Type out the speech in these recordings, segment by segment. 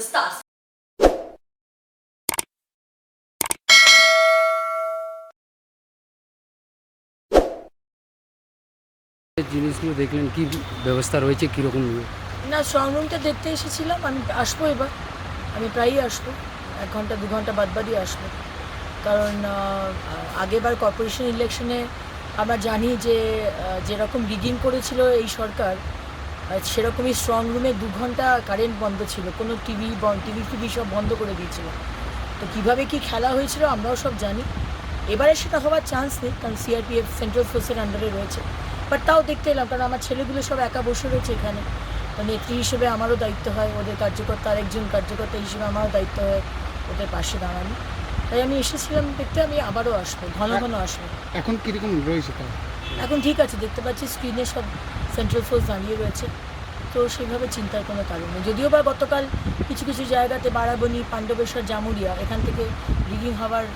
विस्तार से। জিনিসগুলো দেখলেন কি ব্যবস্থা রয়েছে কীরকম? না, স্ট্রংরুমটা দেখতে এসেছিলাম, আমি আসবো এবার, আমি প্রায়ই আসবো, 1 ঘন্টা 2 ঘন্টা বাদই আসবো। কারণ আগেরবার কর্পোরেশন ইলেকশনে আমরা জানি যে যেরকম রিগিং করেছিল এই সরকার, সেরকমই স্ট্রংরুমে 2 ঘন্টা কারেন্ট বন্ধ ছিল, কোনো টিভি সব বন্ধ করে দিয়েছিল। তো কীভাবে কি খেলা হয়েছিল আমরাও সব জানি। এবারে সেটা হওয়ার চান্স নেই, কারণ সিআরপিএফ সেন্ট্রাল ফোর্সের আন্ডারে রয়েছে। বাট তাও দেখতে এলাম, কারণ আমার ছেলেগুলো সব একা বসে রয়েছে এখানে। তো নেত্রী হিসেবে আমারও দায়িত্ব হয়, ওদের কার্যকর্তা, আরেকজন কার্যকর্তা হিসেবে আমারও দায়িত্ব হয় ওদের পাশে দাঁড়ানো। তাই আমি এসেছিলাম দেখতে, আমি আবারও আসবো, ঘন ঘন আসবো। এখন কীরকম রয়েছে তাও? এখন ঠিক আছে, দেখতে পাচ্ছি স্ক্রিনে সব সেন্ট্রাল ফোর্স দাঁড়িয়ে রয়েছে, তো সেইভাবে চিন্তার কোনো কারণ নেই। যদিও বা গতকাল কিছু কিছু জায়গাতে বারাবণী, পাণ্ডবেশ্বর, জামুরিয়া এখান থেকে রিগিং হওয়ার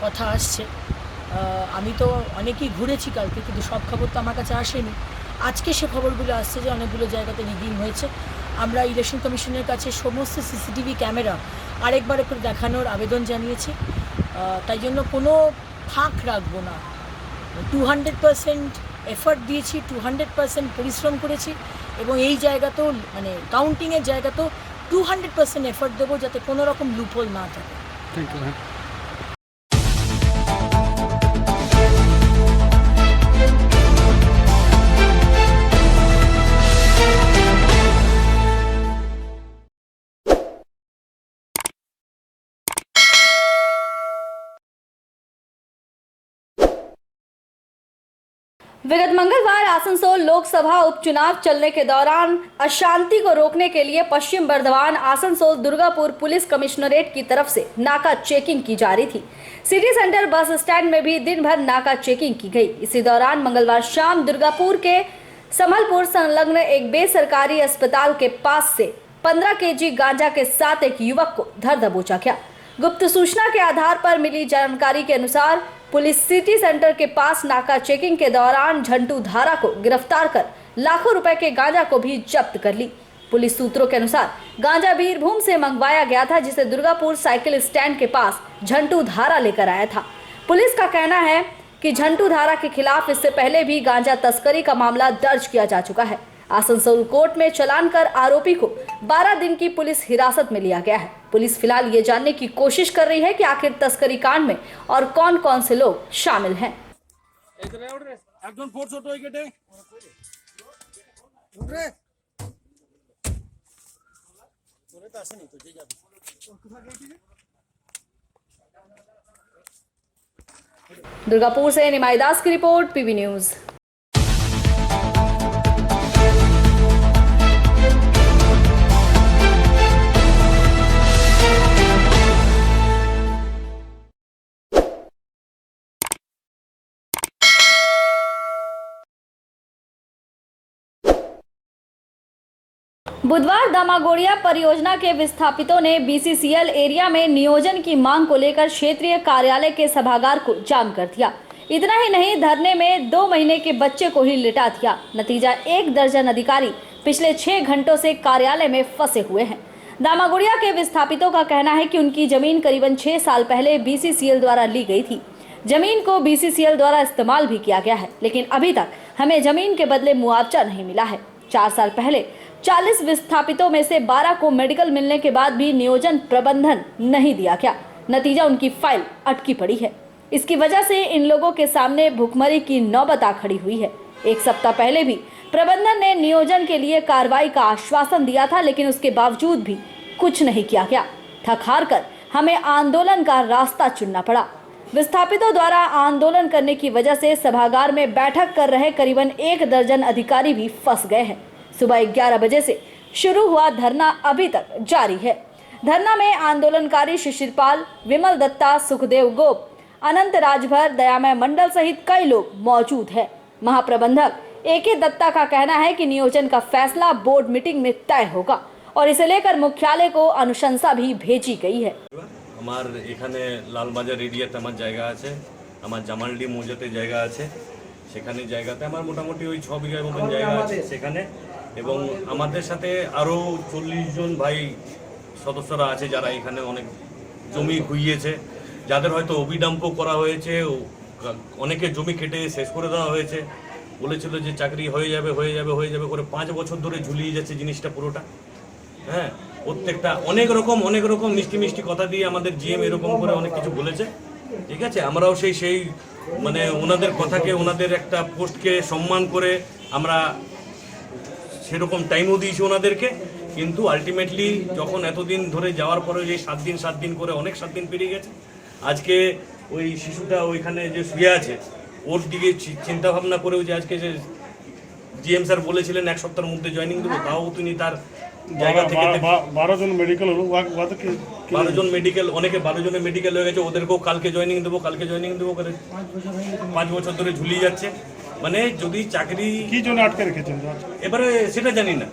কথা আসছে। আমি তো অনেকেই ঘুরেছি কালকে, কিন্তু সব খবর তো আমার কাছে আসেনি। আজকে সে খবরগুলো আসছে যে অনেকগুলো জায়গাতে রিগিং হয়েছে। আমরা ইলেকশন কমিশনের কাছে সমস্ত সিসিটিভি ক্যামেরা আরেকবার করে দেখানোর আবেদন জানিয়েছি। তাই জন্য কোনো ফাঁক রাখবো না। 200% এফর্ট দিয়েছি, 200% পরিশ্রম করেছি, এবং এই জায়গাতেও মানে কাউন্টিংয়ের জায়গাতেও 200% এফর্ট দেবো, যাতে কোনো রকম লুপহোল না থাকে। Thank you. विगत मंगलवार आसनसोल लोकसभा उपचुनाव चलने के दौरान अशांति को रोकने के लिए पश्चिम बर्धमान आसनसोल दुर्गापुर पुलिस कमिश्नरेट की तरफ से नाका चेकिंग की जा रही थी। सिटी सेंटर बस स्टैंड में भी दिन भर नाका चेकिंग की गई। इसी दौरान मंगलवार शाम दुर्गापुर के समलपुर संलग्न एक बेसरकारी अस्पताल के पास से 15 केजी गांजा के साथ एक युवक को धर दबोचा गया। गुप्त सूचना के आधार पर मिली जानकारी के अनुसार पुलिस सिटी सेंटर के पास नाका चेकिंग के दौरान झंटू धारा को गिरफ्तार कर लाखों रुपए के गांजा को भी जब्त कर ली। पुलिस सूत्रों के अनुसार गांजा बीरभूम से मंगवाया गया था, जिसे दुर्गापुर साइकिल स्टैंड के पास झंटू धारा लेकर आया था। पुलिस का कहना है कि झंटू धारा के खिलाफ इससे पहले भी गांजा तस्करी का मामला दर्ज किया जा चुका है। आसनसोल कोर्ट में चालान कर आरोपी को 12 दिन की पुलिस हिरासत में लिया गया है। पुलिस फिलहाल ये जानने की कोशिश कर रही है कि आखिर तस्करी कांड में और कौन कौन से लोग शामिल हैं। दुर्गापुर से निमाई दास की रिपोर्ट, पीबी न्यूज। बुधवार दामागोड़िया परियोजना के विस्थापितों ने बीसीसीएल एरिया में नियोजन की मांग को लेकर क्षेत्रीय कार्यालय के सभागार को जाम कर दिया। इतना ही नहीं, धरने में 2 महीने के बच्चे को ही लिटा दिया। नतीजा 1 दर्जन अधिकारी पिछले 6 घंटों से कार्यालय में फंसे हुए हैं। दामागोड़िया के विस्थापितों का कहना है कि उनकी जमीन करीबन 6 साल पहले बीसीसीएल द्वारा ली गई थी। जमीन को बीसीसीएल द्वारा इस्तेमाल भी किया गया है, लेकिन अभी तक हमें जमीन के बदले मुआवजा नहीं मिला है। 4 साल पहले 40 विस्थापितों में से 12 को मेडिकल मिलने के बाद भी नियोजन प्रबंधन नहीं दिया गया। नतीजा उनकी फाइल अटकी पड़ी है। इसकी वजह से इन लोगों के सामने भुखमरी की नौबत आ खड़ी हुई है। 1 सप्ताह पहले भी प्रबंधन ने नियोजन के लिए कार्रवाई का आश्वासन दिया था, लेकिन उसके बावजूद भी कुछ नहीं किया गया। थक हार कर हमें आंदोलन का रास्ता चुनना पड़ा। विस्थापितों द्वारा आंदोलन करने की वजह से सभागार में बैठक कर रहे करीबन 1 दर्जन अधिकारी भी फंस गए हैं। सुबह 11 बजे से शुरू हुआ धरना अभी तक जारी है। धरना में आंदोलनकारी शिशिरपाल, विमल दत्ता, सुखदेव गोप, अनंत राजभर, दयामय मंडल सहित कई लोग मौजूद हैं। महाप्रबंधक AK दत्ता का कहना है कि नियोजन का फैसला बोर्ड मीटिंग में तय होगा और इसे लेकर मुख्यालय को अनुशंसा भी भेजी गई है। আমার এখানে লালবাজার এরিয়াতে আমার জায়গা আছে, আমার জামালডি মৌজাতে জায়গা আছে, সেখানে জায়গাতে আমার মোটামুটি ওই 6 বিঘার মতন জায়গা আছে সেখানে, এবং আমাদের সাথে আরও 40 জন ভাই সদস্যরা আছে যারা এখানে অনেক জমি খুইয়েছে, যাদের হয়তো অবিডাম্প করা হয়েছে, অনেকে জমি কেটে শেষ করে দেওয়া হয়েছে। বলেছিল যে চাকরি হয়ে যাবে করে 5 বছর ধরে ঝুলিয়ে যাচ্ছে জিনিসটা পুরোটা। হ্যাঁ, প্রত্যেকটা অনেক রকম মিষ্টি কথা দিয়ে আমাদের জিএম এরকম করে অনেক কিছু বলেছে। ঠিক আছে, আমরাও সেই মানে ওনাদের কথাকে, ওনাদের একটা পোস্টকে সম্মান করে আমরা সেরকম টাইমও দিয়েছি ওনাদেরকে। কিন্তু আলটিমেটলি যখন এতদিন ধরে যাওয়ার পরে যে 7 দিন করে অনেক 7 দিন পেরিয়ে গেছে, আজকে ওই শিশুটা ওইখানে যে শুয়ে আছে ওর দিকে চিন্তা ভাবনা করেও যে আজকে যে জিএম স্যার বলেছিলেন 1 সপ্তাহের মধ্যে জয়েনিং দেবো, তাও তিনি তার জায়গা থেকে 12 জন মেডিকেল হলো, 12 জন মেডিকেল, অনেকে 12 জনের মেডিকেল হয়ে গেছে, ওদেরকেও কালকে জয়েনিং দেবো করে 5 বছর ধরে ঝুলিয়ে যাচ্ছে। মানে যদি চাকরি কি জন্য আটকে রেখেছেন? এবারে সেটা জানি না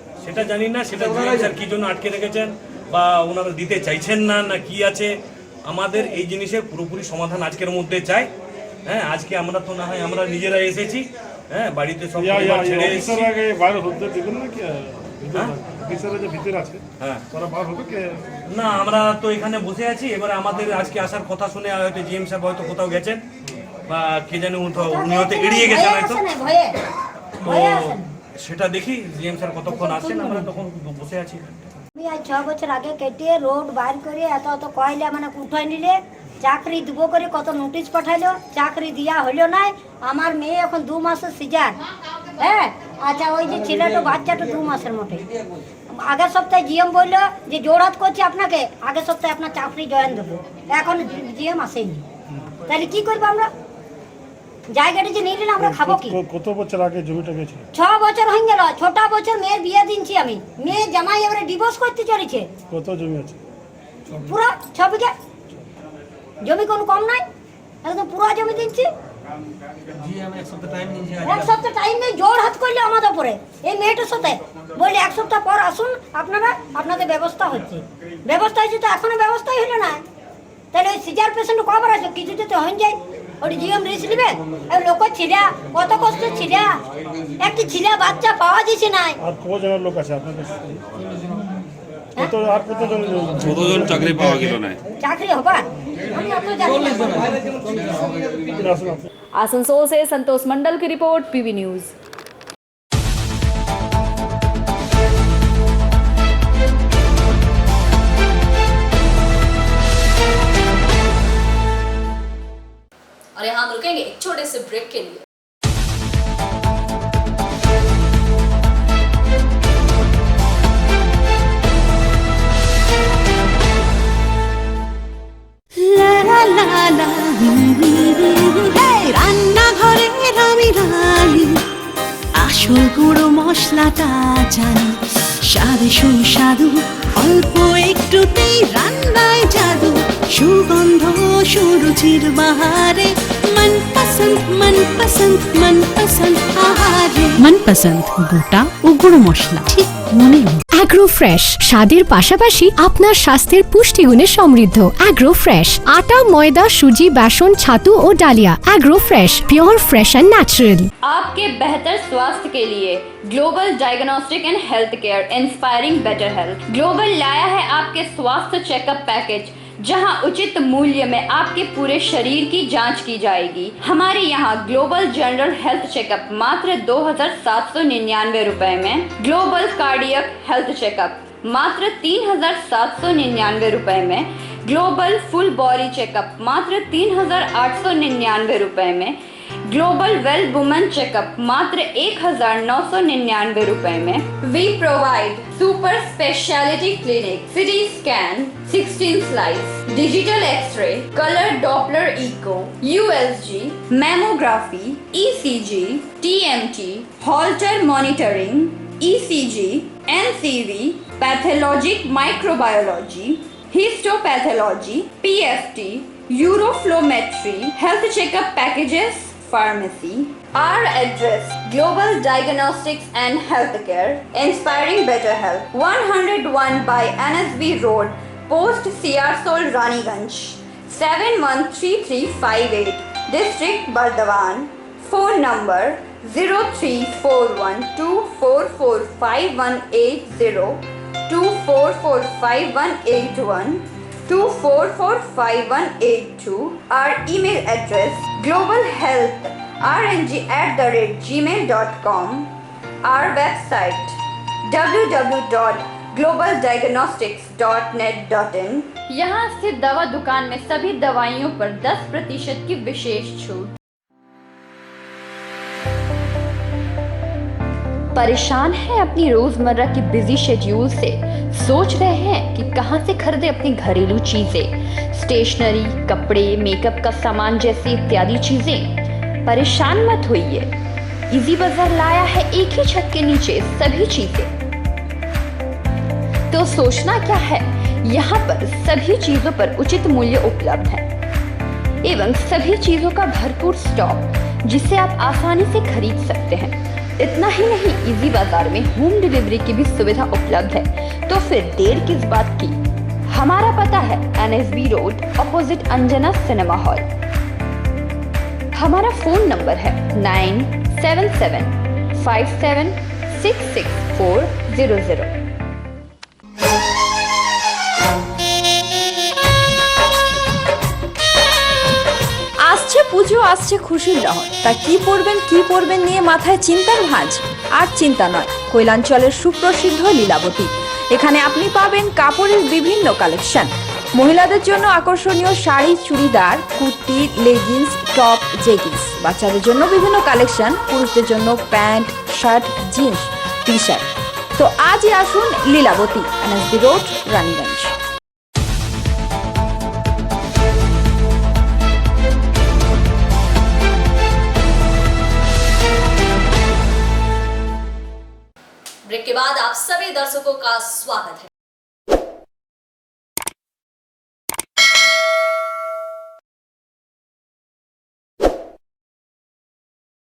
সেটা স্যার কি জন্য আটকে রেখেছেন বা ওনারা দিতে চাইছেন না কি আছে। আমাদের এই জিনিসের পুরোপুরি সমাধান আজকের মধ্যে চাই। হ্যাঁ, আজকে আমরা তো না হয় আমরা নিজেরা এসেছি, হ্যাঁ, বাড়িতে সব পরিবার ছেড়ে এসেছি। বাইরে হতে দিবেন না কি? অফিসাররা যে ভিতরে আছে, হ্যাঁ, তারা বার হবে কি না? আমরা তো এখানে বসে আছি। এবারে আমাদের আজকে আসার কথা শুনে হয়তো জিএম সাহেব হয়তো কোথাও গেছেন বা কে জানে উনি হয়তো এড়িয়ে গেছেন হয়তো। তো সেটা দেখি জিএম স্যার কতক্ষণ আসেন, আমরা তখন বসে আছি। আমি আজ 6 বছর আগে কেটে রোড বার করে এত কয়লা মানে উঠাই নিলে, চাকরি দিব করে কত নোটিশ পাঠাইলো, চাকরি দিয়া হইলো নাই। আমার মেয়ে এখন 2 মাসের সিজার। হ্যাঁ, আচ্ছা, ওই যে ছেলেটা বাচ্চাটা 2 মাসের মধ্যে। আগের সপ্তাহে জিএম বললো যে জোড়হাত করছি আপনাকে, আগের সপ্তাহে আপনার চাকরি জয়েন দেবো। এখন জিএম আসেনি, তাহলে কি করবো আমরা? জায়গাটা যে নিয়ে নিলে আমরা খাবো কি? কত বছর আগে জমিটা গেছে? 6 বছর হয়ে গেল। 6টা বছর মেয়ের বিয়ে দিনছি আমি। মেয়ে জামাই এবারে ডিভোর্স করতে চলেছে। কত জমি আছে? পুরো 6 বিঘা জমি, কোনো কম নাই, একদম পুরো জমি দিচ্ছি। এক সপ্তাহ টাইম নেই, জোর হাত করলে আমাদের উপরে। এই মেয়েটার সাথে বললে 1 সপ্তাহ পর আসুন আপনারা, আপনাদের ব্যবস্থা হচ্ছে তো এখনো ব্যবস্থাই হলো না। তাহলে ওই সিজার পেশেন্ট কবার আছে, কিছু যদি হয়ে যায় ওই জিএম রিস্ক নেবে। লোক ছিলা, কত কষ্ট ছিলা, একটি ছিলা বাচ্চা পাওয়া যাচ্ছে না। আর কতজনের লোক আছে আপনাদের? কতজন চাকরি পাওয়া গেল না? চাকরি হবার আমি অত জানি না। आसनसोल से संतोष मंडल की रिपोर्ट, पीवी न्यूज। और यहाँ हम रुकेंगे एक छोटे से ब्रेक के लिए। রান্নাঘরের আমি রানী, আসল গুঁড়ো মশলাটা জানি, স্বাদে সুস্বাদু অল্প একটুতেই রান্নায় জাদু, সুগন্ধ সুরুচির বাহারে মনপসন্দ আহারে। মনপসন্দ গোটা ও গুঁড়ো মশলা, ঠিক মনে। অ্যাগ্রো ফ্রেশ স্বাদের পাশাপাশি আপনার স্বাস্থ্যের পুষ্টিগুণে সমৃদ্ধ। অ্যাগ্রো ফ্রেশ আটা, ময়দা, সুজি, বেসন, ছাতু ও ডালিয়া। Agro fresh pure fresh and natural. आपके बेहतर स्वास्थ्य के लिए global diagnostic and health care inspiring better health global लाया है आपके स्वास्थ्य चेकअप पैकेज, जहां उचित मूल्य में आपके पूरे शरीर की जांच की जाएगी। हमारे यहाँ ग्लोबल जनरल हेल्थ चेकअप मात्र 2799 रुपए में, ग्लोबल कार्डियक हेल्थ चेकअप मात्र 3799 रुपए में, ग्लोबल फुल बॉडी चेकअप मात्र 3899 रुपए में, ग्लोबल वेल वुमेन चेकअप मात्र 1999 रुपए में। We provide super speciality clinic, CT scan, 16 slice, digital x-ray, colour Doppler echo, USG, mammography, ECG, TMT, Holter monitoring, ECG, NCV, pathologic microbiology, histopathology, PFT, uroflowmetry, health checkup packages, pharmacy. Our address: Global Diagnostics and Healthcare, inspiring better health. 101 by NSB Road, Post Siarsol, Raniganj. 713358, District Bardhaman. Phone number 034124451880. 24455181 24458182. Our email address globalhealthrng@gmail.com. Our website www.globaldiagnostics.net.in. यहाँ स्थित दवा दुकान में सभी दवाइयों पर 10% की विशेष छूट। परेशान हैं अपनी रोजमर्रा की बिजी शेड्यूल से? सोच रहे हैं कि कहां से खरीदें अपनी घरेलू चीजें, स्टेशनरी, कपड़े, मेकअप का सामान जैसी इत्यादि चीजें? परेशान मत होइए, इजी बाजार लाया है एक ही छत के नीचे सभी चीजें। तो सोचना क्या है, यहाँ पर सभी चीजों पर उचित मूल्य उपलब्ध है एवं सभी चीजों का भरपूर स्टॉक जिसे आप आसानी से खरीद सकते हैं। इतना ही नहीं, इजी बाजार में होम डिलीवरी की भी सुविधा उपलब्ध है। तो फिर देर किस बात की? हमारा पता है NSB road opposite Anjana cinema hall. हमारा फोन नंबर है 9775766400। আসছে পুজো, আসছে খুশির লহর, তা কি পরবেন নিয়ে মাথায় চিন্তার ভাঁজ। আর চিন্তা নয়, কৈলাঞ্চলের সুপ্রসিদ্ধ লীলাবতী। এখানে আপনি পাবেন কাপড়ের বিভিন্ন কালেকশন, মহিলাদের জন্য আকর্ষণীয় sari, churidar, kurti, leggings, top, jeggings, বাচ্চাদের জন্য বিভিন্ন কালেকশন, পুরুষদের জন্য pant, shirt, jeans, T shirt. তো আজই আসুন Lilabati, NSB road, Raniganj. Break के बाद आप सभी दर्शकों का स्वागत है।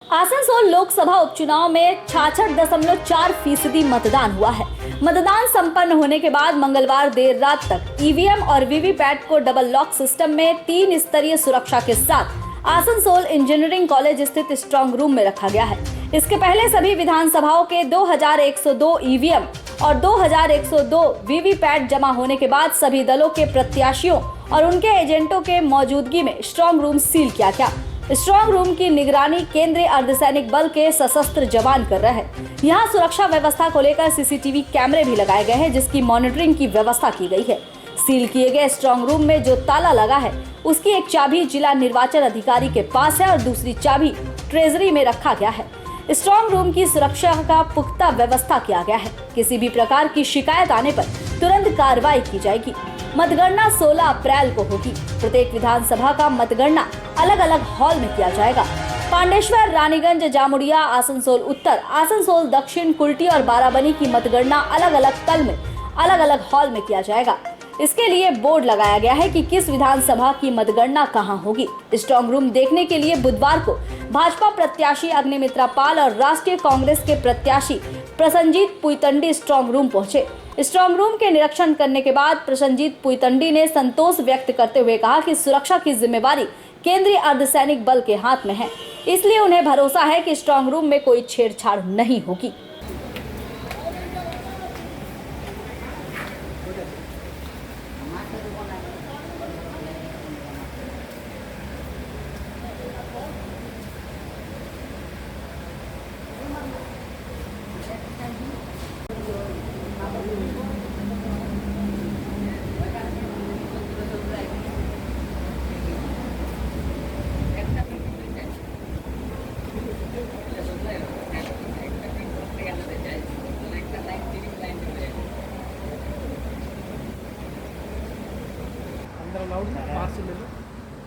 आसनसोल लोकसभा उपचुनाव में 66.4% मतदान हुआ है। मतदान संपन्न होने के बाद मंगलवार देर रात तक ईवीएम और वीवीपैट को डबल लॉक सिस्टम में 3 स्तरीय सुरक्षा के साथ आसनसोल इंजीनियरिंग कॉलेज स्थित स्ट्रांग रूम में रखा गया है। इसके पहले सभी विधानसभाओं के 2102 ईवीएम और 2102 वीवीपैट जमा होने के बाद सभी दलों के प्रत्याशियों और उनके एजेंटों के मौजूदगी में स्ट्रांग रूम सील किया गया। स्ट्रांग रूम की निगरानी केंद्रीय अर्धसैनिक बल के सशस्त्र जवान कर रहे हैं। यहाँ सुरक्षा व्यवस्था को लेकर सीसीटीवी कैमरे भी लगाए गए हैं, जिसकी मॉनिटरिंग की व्यवस्था की गई है। सील किए गए स्ट्रांग रूम में जो ताला लगा है उसकी एक चाबी जिला निर्वाचन अधिकारी के पास है और दूसरी चाबी ट्रेजरी में रखा गया है। स्ट्रांग रूम की सुरक्षा का पुख्ता व्यवस्था किया गया है। किसी भी प्रकार की शिकायत आने पर तुरंत कार्रवाई की जाएगी। मतगणना 16 अप्रैल को होगी। प्रत्येक विधानसभा का मतगणना अलग अलग हॉल में किया जाएगा। पांडेश्वर, रानीगंज, जामुड़िया, आसनसोल उत्तर, आसनसोल दक्षिण, कुल्टी और बाराबनी की मतगणना अलग अलग तल में अलग अलग हॉल में किया जाएगा। इसके लिए बोर्ड लगाया गया है कि किस विधानसभा की मतगणना कहां होगी। स्ट्रांग रूम देखने के लिए बुधवार को भाजपा प्रत्याशी अग्निमित्रा पाल और राष्ट्रीय कांग्रेस के प्रत्याशी प्रसन्नजीत पुईतंडी स्ट्रांग रूम पहुंचे। स्ट्रांग रूम के निरीक्षण करने के बाद प्रसन्नजीत पुईतंडी ने संतोष व्यक्त करते हुए कहा कि सुरक्षा की जिम्मेवारी केंद्रीय अर्धसैनिक बल के हाथ में है, इसलिए उन्हें भरोसा है कि स्ट्रांग रूम में कोई छेड़छाड़ नहीं होगी।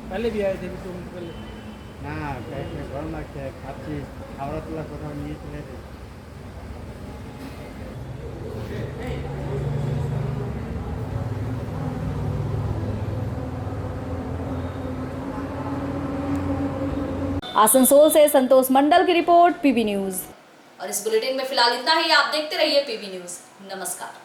पहले भी आए थे तुम पहले না গরম লাগছে, খাচ্ছি, খাওয়া তোলা কোথাও নিয়ে চলে যেতে। आसनसोल से संतोष मंडल की रिपोर्ट, पीबी न्यूज। और इस बुलेटिन में फिलहाल इतना ही। आप देखते रहिए पीबी न्यूज। नमस्कार।